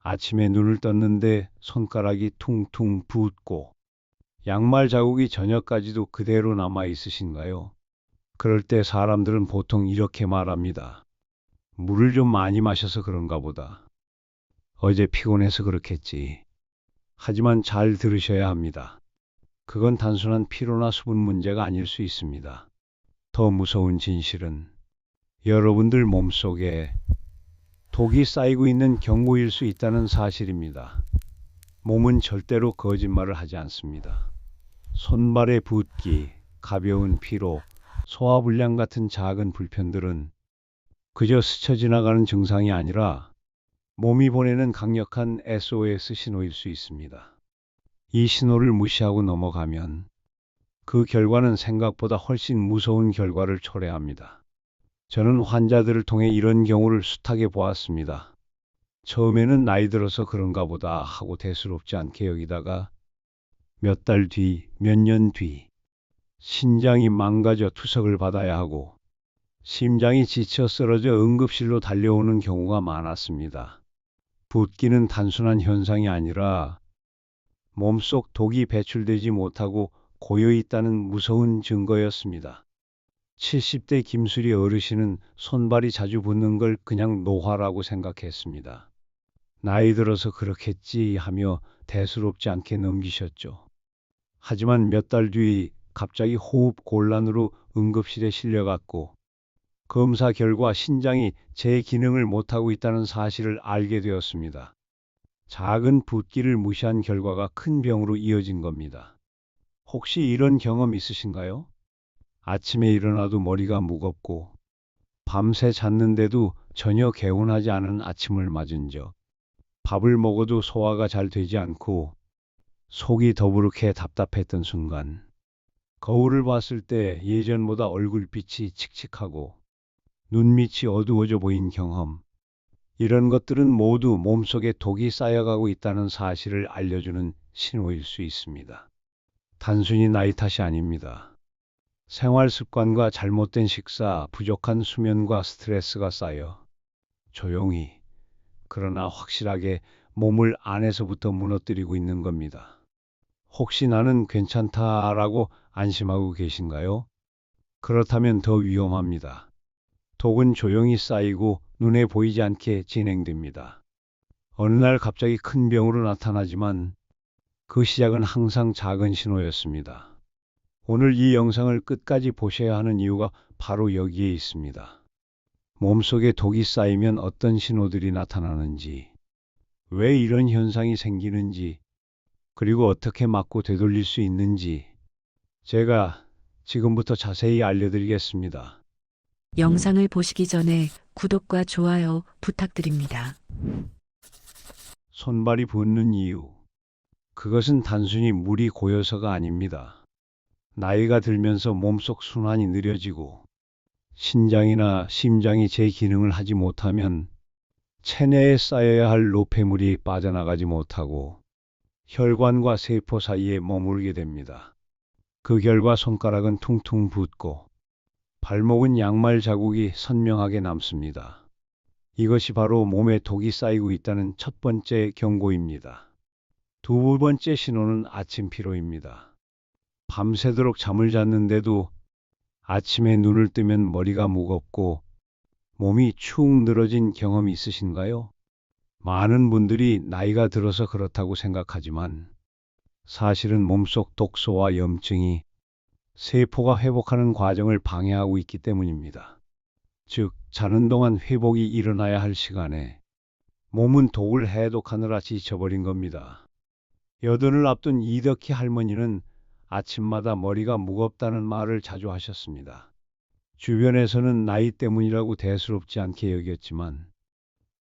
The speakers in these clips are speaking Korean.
아침에 눈을 떴는데 손가락이 퉁퉁 붓고 양말 자국이 저녁까지도 그대로 남아 있으신가요? 그럴 때 사람들은 보통 이렇게 말합니다. 물을 좀 많이 마셔서 그런가 보다. 어제 피곤해서 그렇겠지. 하지만 잘 들으셔야 합니다. 그건 단순한 피로나 수분 문제가 아닐 수 있습니다. 더 무서운 진실은 여러분들 몸속에 독이 쌓이고 있는 경고일 수 있다는 사실입니다. 몸은 절대로 거짓말을 하지 않습니다. 손발의 붓기, 가벼운 피로, 소화불량 같은 작은 불편들은 그저 스쳐 지나가는 증상이 아니라 몸이 보내는 강력한 SOS 신호일 수 있습니다. 이 신호를 무시하고 넘어가면 그 결과는 생각보다 훨씬 무서운 결과를 초래합니다. 저는 환자들을 통해 이런 경우를 숱하게 보았습니다. 처음에는 나이 들어서 그런가 보다 하고 대수롭지 않게 여기다가 몇 달 뒤, 몇 년 뒤, 신장이 망가져 투석을 받아야 하고 심장이 지쳐 쓰러져 응급실로 달려오는 경우가 많았습니다. 붓기는 단순한 현상이 아니라 몸속 독이 배출되지 못하고 고여 있다는 무서운 증거였습니다. 70대 김수리 어르신은 손발이 자주 붓는 걸 그냥 노화라고 생각했습니다. 나이 들어서 그렇겠지 하며 대수롭지 않게 넘기셨죠. 하지만 몇 달 뒤 갑자기 호흡 곤란으로 응급실에 실려갔고 검사 결과 신장이 제 기능을 못하고 있다는 사실을 알게 되었습니다. 작은 붓기를 무시한 결과가 큰 병으로 이어진 겁니다. 혹시 이런 경험 있으신가요? 아침에 일어나도 머리가 무겁고 밤새 잤는데도 전혀 개운하지 않은 아침을 맞은 적, 밥을 먹어도 소화가 잘 되지 않고 속이 더부룩해 답답했던 순간, 거울을 봤을 때 예전보다 얼굴빛이 칙칙하고 눈밑이 어두워져 보인 경험, 이런 것들은 모두 몸속에 독이 쌓여가고 있다는 사실을 알려주는 신호일 수 있습니다. 단순히 나이 탓이 아닙니다. 생활 습관과 잘못된 식사, 부족한 수면과 스트레스가 쌓여 조용히, 그러나 확실하게 몸을 안에서부터 무너뜨리고 있는 겁니다. 혹시 나는 괜찮다라고 안심하고 계신가요? 그렇다면 더 위험합니다. 독은 조용히 쌓이고 눈에 보이지 않게 진행됩니다. 어느 날 갑자기 큰 병으로 나타나지만 그 시작은 항상 작은 신호였습니다. 오늘 이 영상을 끝까지 보셔야 하는 이유가 바로 여기에 있습니다. 몸속에 독이 쌓이면 어떤 신호들이 나타나는지, 왜 이런 현상이 생기는지, 그리고 어떻게 막고 되돌릴 수 있는지 제가 지금부터 자세히 알려드리겠습니다. 영상을 보시기 전에 구독과 좋아요 부탁드립니다. 손발이 붓는 이유. 그것은 단순히 물이 고여서가 아닙니다. 나이가 들면서 몸속 순환이 느려지고 신장이나 심장이 제 기능을 하지 못하면 체내에 쌓여야 할 노폐물이 빠져나가지 못하고 혈관과 세포 사이에 머무르게 됩니다. 그 결과 손가락은 퉁퉁 붓고 발목은 양말 자국이 선명하게 남습니다. 이것이 바로 몸에 독이 쌓이고 있다는 첫 번째 경고입니다. 두 번째 신호는 아침 피로입니다. 밤새도록 잠을 잤는데도 아침에 눈을 뜨면 머리가 무겁고 몸이 축 늘어진 경험이 있으신가요? 많은 분들이 나이가 들어서 그렇다고 생각하지만 사실은 몸속 독소와 염증이 세포가 회복하는 과정을 방해하고 있기 때문입니다. 즉, 자는 동안 회복이 일어나야 할 시간에 몸은 독을 해독하느라 지쳐버린 겁니다. 여든을 앞둔 이덕희 할머니는 아침마다 머리가 무겁다는 말을 자주 하셨습니다. 주변에서는 나이 때문이라고 대수롭지 않게 여겼지만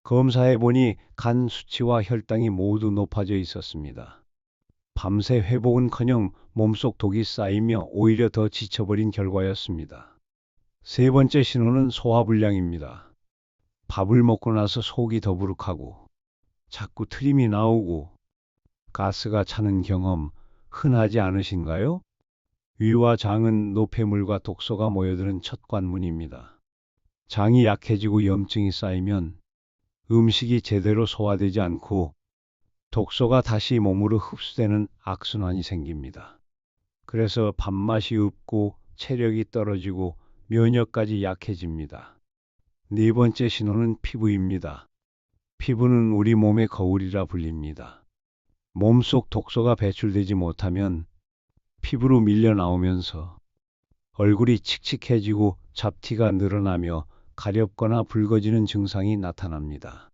검사해보니 간 수치와 혈당이 모두 높아져 있었습니다. 밤새 회복은커녕 몸속 독이 쌓이며 오히려 더 지쳐버린 결과였습니다. 세 번째 신호는 소화불량입니다. 밥을 먹고 나서 속이 더부룩하고 자꾸 트림이 나오고 가스가 차는 경험 흔하지 않으신가요? 위와 장은 노폐물과 독소가 모여드는 첫 관문입니다. 장이 약해지고 염증이 쌓이면 음식이 제대로 소화되지 않고 독소가 다시 몸으로 흡수되는 악순환이 생깁니다. 그래서 밥맛이 없고 체력이 떨어지고 면역까지 약해집니다. 네 번째 신호는 피부입니다. 피부는 우리 몸의 거울이라 불립니다. 몸속 독소가 배출되지 못하면 피부로 밀려 나오면서 얼굴이 칙칙해지고 잡티가 늘어나며 가렵거나 붉어지는 증상이 나타납니다.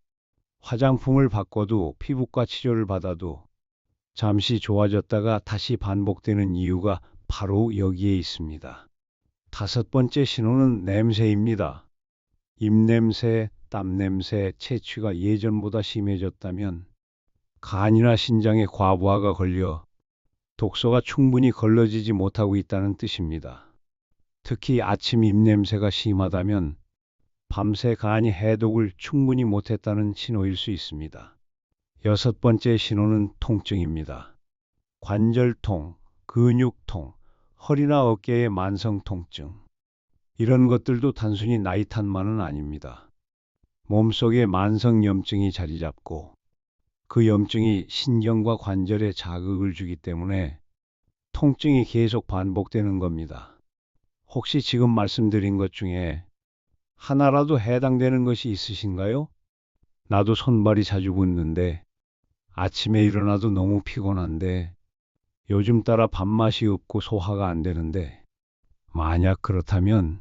화장품을 바꿔도 피부과 치료를 받아도 잠시 좋아졌다가 다시 반복되는 이유가 바로 여기에 있습니다. 다섯 번째 신호는 냄새입니다. 입냄새, 땀냄새, 체취가 예전보다 심해졌다면 간이나 신장에 과부하가 걸려 독소가 충분히 걸러지지 못하고 있다는 뜻입니다. 특히 아침 입냄새가 심하다면 밤새 간이 해독을 충분히 못했다는 신호일 수 있습니다. 여섯 번째 신호는 통증입니다. 관절통, 근육통, 허리나 어깨의 만성 통증. 이런 것들도 단순히 나이 탓만은 아닙니다. 몸속에 만성염증이 자리 잡고 그 염증이 신경과 관절에 자극을 주기 때문에 통증이 계속 반복되는 겁니다. 혹시 지금 말씀드린 것 중에 하나라도 해당되는 것이 있으신가요? 나도 손발이 자주 붓는데, 아침에 일어나도 너무 피곤한데, 요즘 따라 밥맛이 없고 소화가 안 되는데, 만약 그렇다면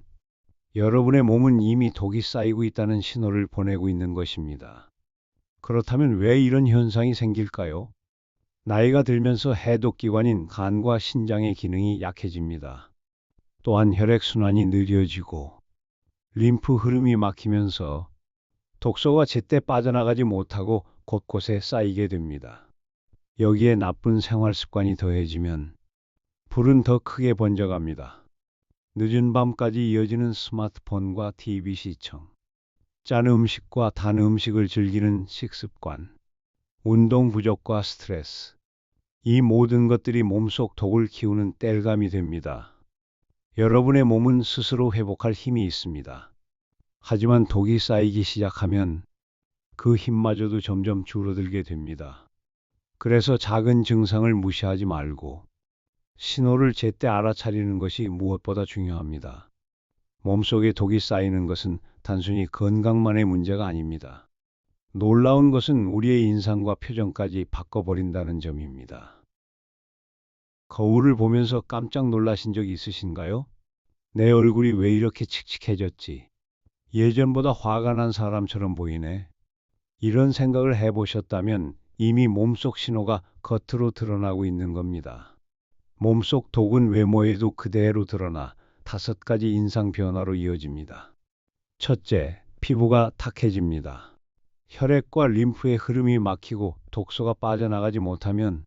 여러분의 몸은 이미 독이 쌓이고 있다는 신호를 보내고 있는 것입니다. 그렇다면 왜 이런 현상이 생길까요? 나이가 들면서 해독기관인 간과 신장의 기능이 약해집니다. 또한 혈액순환이 느려지고 림프 흐름이 막히면서 독소가 제때 빠져나가지 못하고 곳곳에 쌓이게 됩니다. 여기에 나쁜 생활 습관이 더해지면 불은 더 크게 번져갑니다. 늦은 밤까지 이어지는 스마트폰과 TV 시청, 짠 음식과 단 음식을 즐기는 식습관, 운동 부족과 스트레스, 이 모든 것들이 몸속 독을 키우는 땔감이 됩니다. 여러분의 몸은 스스로 회복할 힘이 있습니다. 하지만 독이 쌓이기 시작하면 그 힘마저도 점점 줄어들게 됩니다. 그래서 작은 증상을 무시하지 말고 신호를 제때 알아차리는 것이 무엇보다 중요합니다. 몸속에 독이 쌓이는 것은 단순히 건강만의 문제가 아닙니다. 놀라운 것은 우리의 인상과 표정까지 바꿔버린다는 점입니다. 거울을 보면서 깜짝 놀라신 적 있으신가요? 내 얼굴이 왜 이렇게 칙칙해졌지? 예전보다 화가 난 사람처럼 보이네. 이런 생각을 해보셨다면 이미 몸속 신호가 겉으로 드러나고 있는 겁니다. 몸속 독은 외모에도 그대로 드러나 다섯 가지 인상 변화로 이어집니다. 첫째, 피부가 탁해집니다. 혈액과 림프의 흐름이 막히고 독소가 빠져나가지 못하면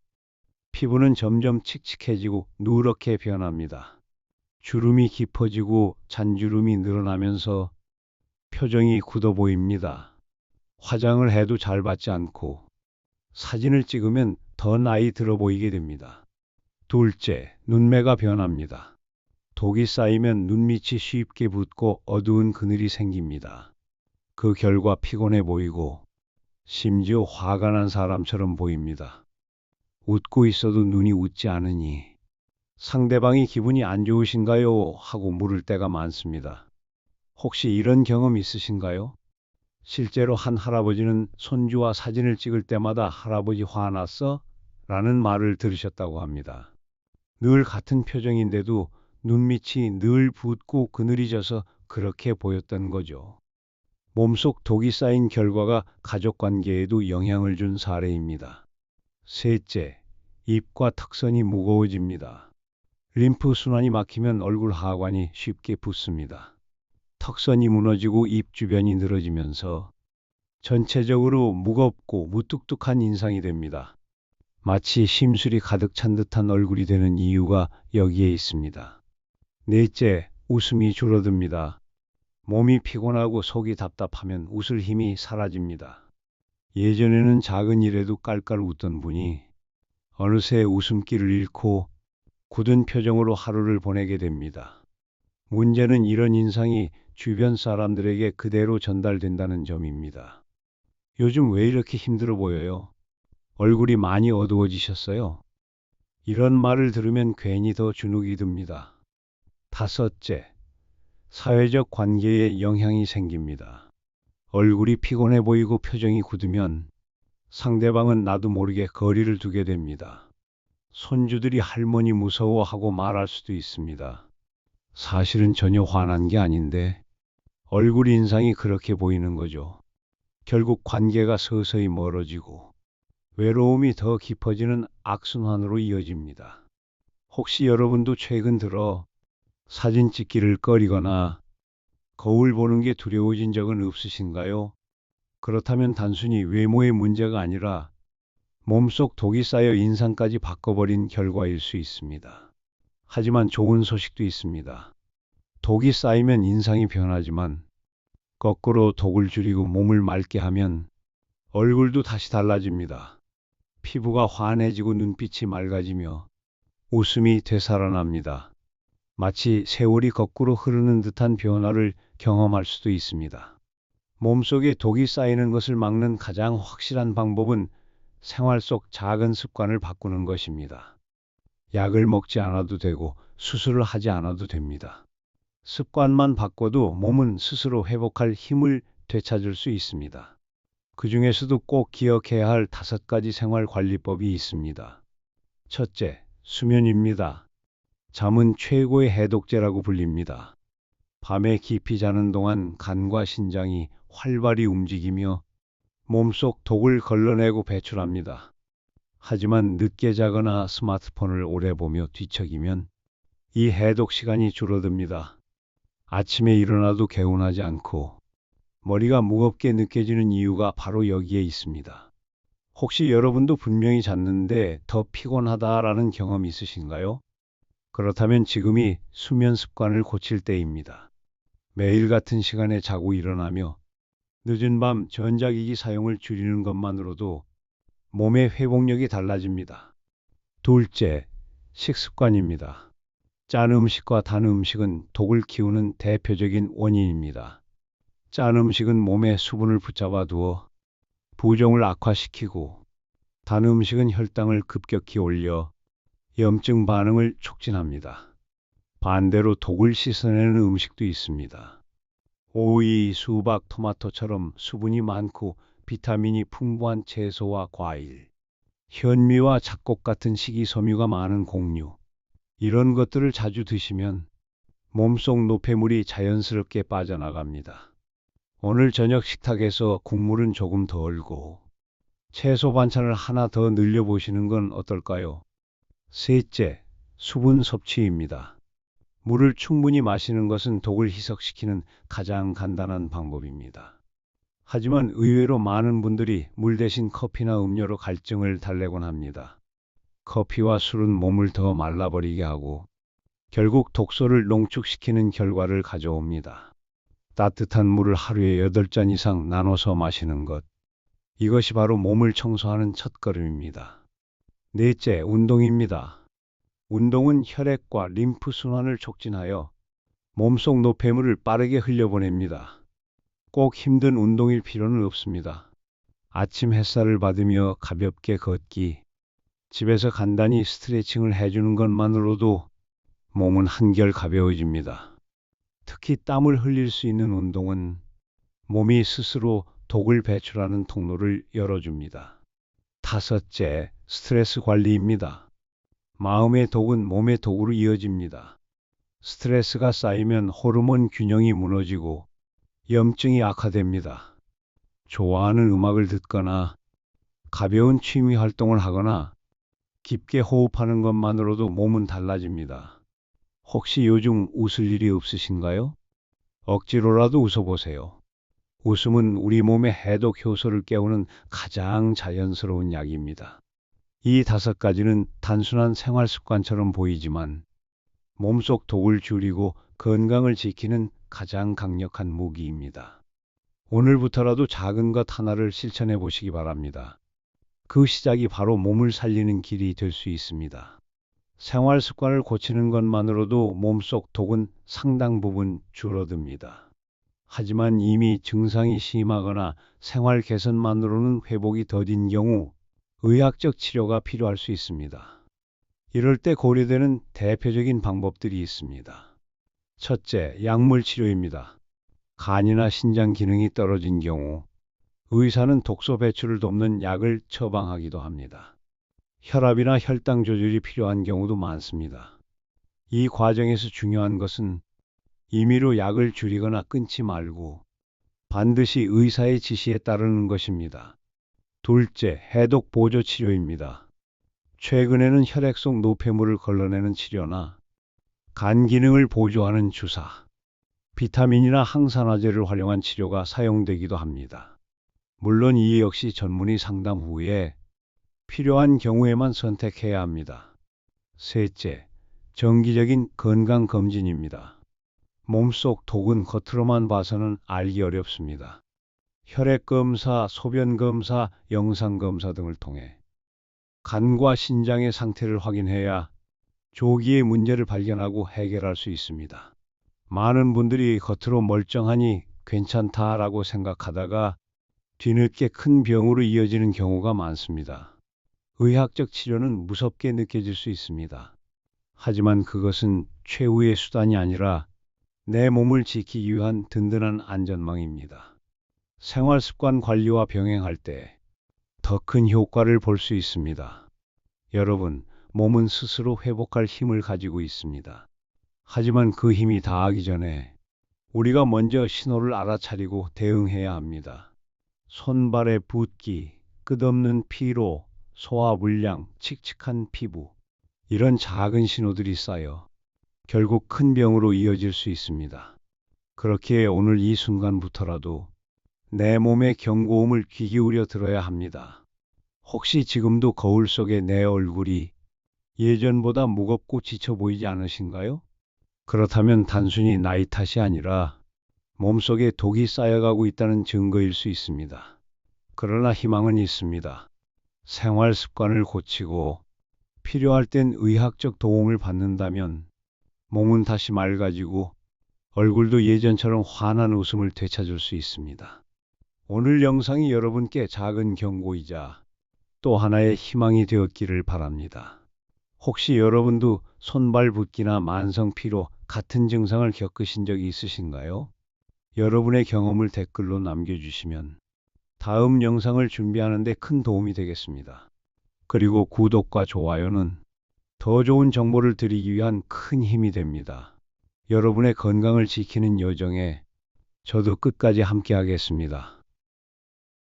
피부는 점점 칙칙해지고 누렇게 변합니다. 주름이 깊어지고 잔주름이 늘어나면서 표정이 굳어 보입니다. 화장을 해도 잘 받지 않고 사진을 찍으면 더 나이 들어 보이게 됩니다. 둘째, 눈매가 변합니다. 독이 쌓이면 눈밑이 쉽게 붓고 어두운 그늘이 생깁니다. 그 결과 피곤해 보이고 심지어 화가 난 사람처럼 보입니다. 웃고 있어도 눈이 웃지 않으니 상대방이 기분이 안 좋으신가요? 하고 물을 때가 많습니다. 혹시 이런 경험 있으신가요? 실제로 한 할아버지는 손주와 사진을 찍을 때마다 할아버지 화났어? 라는 말을 들으셨다고 합니다. 늘 같은 표정인데도 눈밑이 늘 붓고 그늘이 져서 그렇게 보였던 거죠. 몸속 독이 쌓인 결과가 가족 관계에도 영향을 준 사례입니다. 셋째, 입과 턱선이 무거워집니다. 림프 순환이 막히면 얼굴 하관이 쉽게 붓습니다. 턱선이 무너지고 입 주변이 늘어지면서 전체적으로 무겁고 무뚝뚝한 인상이 됩니다. 마치 심술이 가득 찬 듯한 얼굴이 되는 이유가 여기에 있습니다. 넷째, 웃음이 줄어듭니다. 몸이 피곤하고 속이 답답하면 웃을 힘이 사라집니다. 예전에는 작은 일에도 깔깔 웃던 분이 어느새 웃음기를 잃고 굳은 표정으로 하루를 보내게 됩니다. 문제는 이런 인상이 주변 사람들에게 그대로 전달된다는 점입니다. 요즘 왜 이렇게 힘들어 보여요? 얼굴이 많이 어두워지셨어요? 이런 말을 들으면 괜히 더 주눅이 듭니다. 다섯째, 사회적 관계에 영향이 생깁니다. 얼굴이 피곤해 보이고 표정이 굳으면 상대방은 나도 모르게 거리를 두게 됩니다. 손주들이 할머니 무서워하고 말할 수도 있습니다. 사실은 전혀 화난 게 아닌데 얼굴 인상이 그렇게 보이는 거죠. 결국 관계가 서서히 멀어지고 외로움이 더 깊어지는 악순환으로 이어집니다. 혹시 여러분도 최근 들어 사진 찍기를 꺼리거나 거울 보는 게 두려워진 적은 없으신가요? 그렇다면 단순히 외모의 문제가 아니라 몸속 독이 쌓여 인상까지 바꿔버린 결과일 수 있습니다. 하지만 좋은 소식도 있습니다. 독이 쌓이면 인상이 변하지만 거꾸로 독을 줄이고 몸을 맑게 하면 얼굴도 다시 달라집니다. 피부가 환해지고 눈빛이 맑아지며 웃음이 되살아납니다. 마치 세월이 거꾸로 흐르는 듯한 변화를 경험할 수도 있습니다. 몸속에 독이 쌓이는 것을 막는 가장 확실한 방법은 생활 속 작은 습관을 바꾸는 것입니다. 약을 먹지 않아도 되고 수술을 하지 않아도 됩니다. 습관만 바꿔도 몸은 스스로 회복할 힘을 되찾을 수 있습니다. 그 중에서도 꼭 기억해야 할 5가지 생활 관리법이 있습니다. 첫째, 수면입니다. 잠은 최고의 해독제라고 불립니다. 밤에 깊이 자는 동안 간과 신장이 활발히 움직이며 몸속 독을 걸러내고 배출합니다. 하지만 늦게 자거나 스마트폰을 오래 보며 뒤척이면 이 해독 시간이 줄어듭니다. 아침에 일어나도 개운하지 않고 머리가 무겁게 느껴지는 이유가 바로 여기에 있습니다. 혹시 여러분도 분명히 잤는데 더 피곤하다라는 경험 있으신가요? 그렇다면 지금이 수면 습관을 고칠 때입니다. 매일 같은 시간에 자고 일어나며 늦은 밤 전자기기 사용을 줄이는 것만으로도 몸의 회복력이 달라집니다. 둘째, 식습관입니다. 짠 음식과 단 음식은 독을 키우는 대표적인 원인입니다. 짠 음식은 몸에 수분을 붙잡아 두어 부종을 악화시키고 단 음식은 혈당을 급격히 올려 염증 반응을 촉진합니다. 반대로 독을 씻어내는 음식도 있습니다. 오이, 수박, 토마토처럼 수분이 많고 비타민이 풍부한 채소와 과일, 현미와 잡곡 같은 식이섬유가 많은 곡류, 이런 것들을 자주 드시면 몸속 노폐물이 자연스럽게 빠져나갑니다. 오늘 저녁 식탁에서 국물은 조금 덜고 채소 반찬을 하나 더 늘려보시는 건 어떨까요? 셋째, 수분 섭취입니다. 물을 충분히 마시는 것은 독을 희석시키는 가장 간단한 방법입니다. 하지만 의외로 많은 분들이 물 대신 커피나 음료로 갈증을 달래곤 합니다. 커피와 술은 몸을 더 말라버리게 하고 결국 독소를 농축시키는 결과를 가져옵니다. 따뜻한 물을 하루에 8잔 이상 나눠서 마시는 것. 이것이 바로 몸을 청소하는 첫걸음입니다. 넷째, 운동입니다. 운동은 혈액과 림프 순환을 촉진하여 몸속 노폐물을 빠르게 흘려보냅니다. 꼭 힘든 운동일 필요는 없습니다. 아침 햇살을 받으며 가볍게 걷기, 집에서 간단히 스트레칭을 해주는 것만으로도 몸은 한결 가벼워집니다. 특히 땀을 흘릴 수 있는 운동은 몸이 스스로 독을 배출하는 통로를 열어줍니다. 다섯째, 스트레스 관리입니다. 마음의 독은 몸의 독으로 이어집니다. 스트레스가 쌓이면 호르몬 균형이 무너지고 염증이 악화됩니다. 좋아하는 음악을 듣거나 가벼운 취미 활동을 하거나 깊게 호흡하는 것만으로도 몸은 달라집니다. 혹시 요즘 웃을 일이 없으신가요? 억지로라도 웃어보세요. 웃음은 우리 몸의 해독 효소를 깨우는 가장 자연스러운 약입니다. 이 5가지는 단순한 생활 습관처럼 보이지만 몸속 독을 줄이고 건강을 지키는 가장 강력한 무기입니다. 오늘부터라도 작은 것 하나를 실천해 보시기 바랍니다. 그 시작이 바로 몸을 살리는 길이 될 수 있습니다. 생활 습관을 고치는 것만으로도 몸속 독은 상당 부분 줄어듭니다. 하지만 이미 증상이 심하거나 생활 개선만으로는 회복이 더딘 경우 의학적 치료가 필요할 수 있습니다. 이럴 때 고려되는 대표적인 방법들이 있습니다. 첫째, 약물 치료입니다. 간이나 신장 기능이 떨어진 경우 의사는 독소 배출을 돕는 약을 처방하기도 합니다. 혈압이나 혈당 조절이 필요한 경우도 많습니다. 이 과정에서 중요한 것은 임의로 약을 줄이거나 끊지 말고 반드시 의사의 지시에 따르는 것입니다. 둘째, 해독 보조 치료입니다. 최근에는 혈액 속 노폐물을 걸러내는 치료나 간 기능을 보조하는 주사, 비타민이나 항산화제를 활용한 치료가 사용되기도 합니다. 물론 이 역시 전문의 상담 후에 필요한 경우에만 선택해야 합니다. 셋째, 정기적인 건강검진입니다. 몸속 독은 겉으로만 봐서는 알기 어렵습니다. 혈액 검사, 소변 검사, 영상 검사 등을 통해 간과 신장의 상태를 확인해야 조기에 문제를 발견하고 해결할 수 있습니다. 많은 분들이 겉으로 멀쩡하니 괜찮다라고 생각하다가 뒤늦게 큰 병으로 이어지는 경우가 많습니다. 의학적 치료는 무섭게 느껴질 수 있습니다. 하지만 그것은 최후의 수단이 아니라 내 몸을 지키기 위한 든든한 안전망입니다. 생활 습관 관리와 병행할 때 더 큰 효과를 볼 수 있습니다. 여러분, 몸은 스스로 회복할 힘을 가지고 있습니다. 하지만 그 힘이 다하기 전에 우리가 먼저 신호를 알아차리고 대응해야 합니다. 손발의 붓기, 끝없는 피로, 소화불량, 칙칙한 피부, 이런 작은 신호들이 쌓여 결국 큰 병으로 이어질 수 있습니다. 그렇기에 오늘 이 순간부터라도 내 몸의 경고음을 귀 기울여 들어야 합니다. 혹시 지금도 거울 속의 내 얼굴이 예전보다 무겁고 지쳐 보이지 않으신가요? 그렇다면 단순히 나이 탓이 아니라 몸속에 독이 쌓여가고 있다는 증거일 수 있습니다. 그러나 희망은 있습니다. 생활 습관을 고치고 필요할 땐 의학적 도움을 받는다면 몸은 다시 맑아지고 얼굴도 예전처럼 환한 웃음을 되찾을 수 있습니다. 오늘 영상이 여러분께 작은 경고이자 또 하나의 희망이 되었기를 바랍니다. 혹시 여러분도 손발 붓기나 만성 피로 같은 증상을 겪으신 적이 있으신가요? 여러분의 경험을 댓글로 남겨주시면 다음 영상을 준비하는 데 큰 도움이 되겠습니다. 그리고 구독과 좋아요는 더 좋은 정보를 드리기 위한 큰 힘이 됩니다. 여러분의 건강을 지키는 여정에 저도 끝까지 함께 하겠습니다.